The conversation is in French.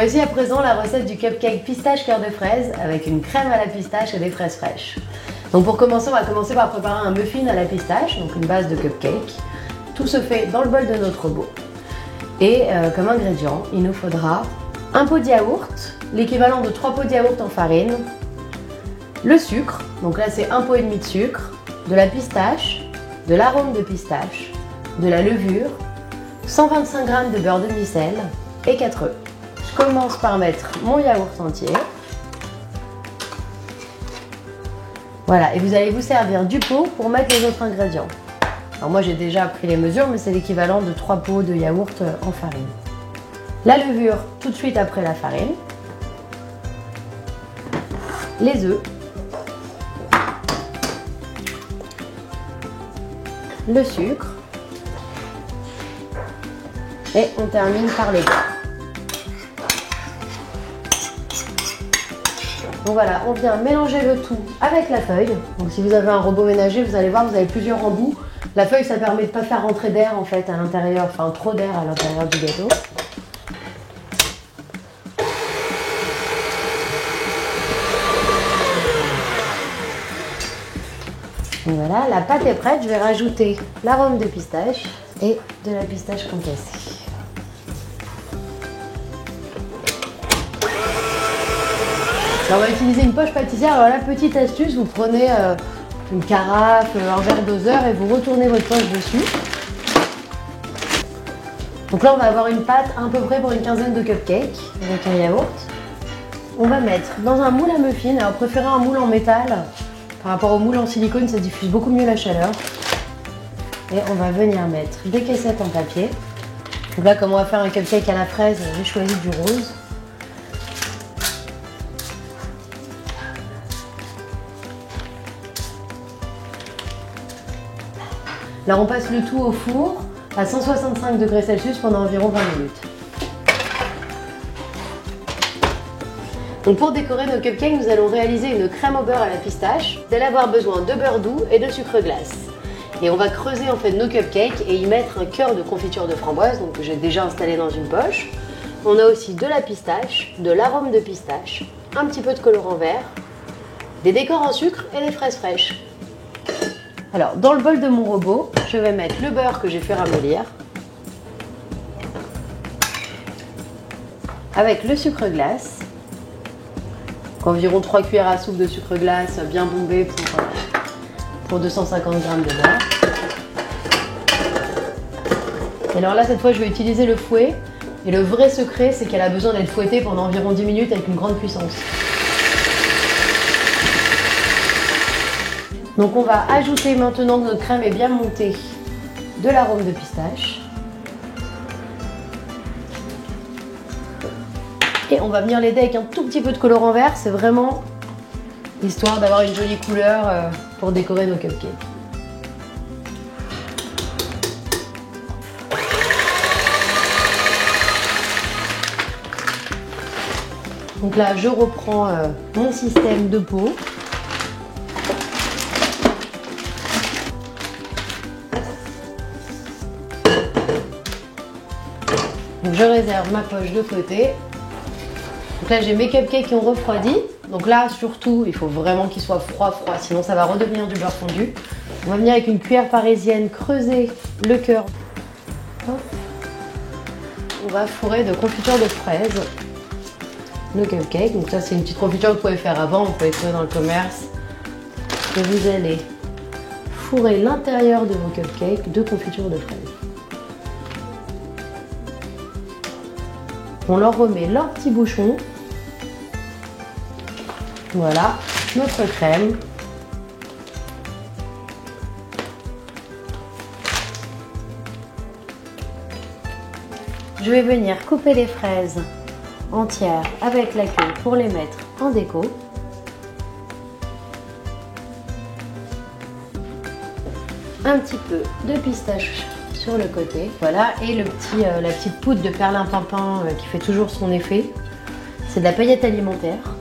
Voici à présent la recette du cupcake pistache cœur de fraise avec une crème à la pistache et des fraises fraîches. Donc pour commencer, on va commencer par préparer un muffin à la pistache, donc une base de cupcake. Tout se fait dans le bol de notre robot. Et comme ingrédient, il nous faudra un pot de yaourt, l'équivalent de 3 pots de yaourt en farine, le sucre, donc là c'est 1,5 pot de sucre, de la pistache, de l'arôme de pistache, de la levure, 125 g de beurre de micelle et 4 œufs. Je commence par mettre mon yaourt entier. Voilà, et vous allez vous servir du pot pour mettre les autres ingrédients. Alors moi j'ai déjà pris les mesures, mais c'est l'équivalent de 3 pots de yaourt en farine. La levure tout de suite après la farine. Les œufs. Le sucre. Et on termine par le beurre. Donc voilà, on vient mélanger le tout avec la feuille. Donc si vous avez un robot ménager, vous allez voir, vous avez plusieurs embouts. La feuille, ça permet de ne pas faire rentrer d'air en fait à l'intérieur, enfin trop d'air à l'intérieur du gâteau. Donc voilà, la pâte est prête. Je vais rajouter l'arôme de pistache et de la pistache concassée. Alors on va utiliser une poche pâtissière. Alors la petite astuce, vous prenez une carafe, un verre doseur et vous retournez votre poche dessus. Donc là on va avoir une pâte à peu près pour une quinzaine de cupcakes avec un yaourt. On va mettre dans un moule à muffins. Alors préférez un moule en métal. Par rapport au moule en silicone, ça diffuse beaucoup mieux la chaleur. Et on va venir mettre des caissettes en papier. Donc là, comme on va faire un cupcake à la fraise, j'ai choisi du rose. Là, on passe le tout au four à 165 degrés Celsius pendant environ 20 minutes. Donc pour décorer nos cupcakes, nous allons réaliser une crème au beurre à la pistache. Vous allez avoir besoin de beurre doux et de sucre glace. Et on va creuser en fait nos cupcakes et y mettre un cœur de confiture de framboise, donc que j'ai déjà installé dans une poche. On a aussi de la pistache, de l'arôme de pistache, un petit peu de colorant vert, des décors en sucre et des fraises fraîches. Alors dans le bol de mon robot, je vais mettre le beurre que j'ai fait ramollir avec le sucre glace. Environ 3 cuillères à soupe de sucre glace bien bombé pour 250 g de beurre. Et alors là, cette fois, je vais utiliser le fouet. Et le vrai secret, c'est qu'elle a besoin d'être fouettée pendant environ 10 minutes avec une grande puissance. Donc on va ajouter, maintenant que notre crème est bien montée, de l'arôme de pistache. Et on va venir l'aider avec un tout petit peu de colorant vert, c'est vraiment histoire d'avoir une jolie couleur pour décorer nos cupcakes. Donc là, je reprends mon système de pot. Donc je réserve ma poche de côté. Donc là j'ai mes cupcakes qui ont refroidi. Donc là surtout il faut vraiment qu'ils soient froids, sinon ça va redevenir du beurre fondu. On va venir avec une cuillère parisienne creuser le cœur. On va fourrer de confiture de fraises le cupcake. Donc ça c'est une petite confiture que vous pouvez faire avant, vous pouvez trouver dans le commerce. Et vous allez fourrer l'intérieur de vos cupcakes de confiture de fraises. On leur remet leur petit bouchon. Voilà, notre crème. Je vais venir couper les fraises entières avec la queue pour les mettre en déco. Un petit peu de pistache sur le côté, voilà, et la petite poudre de perlimpinpin qui fait toujours son effet. C'est de la paillette alimentaire.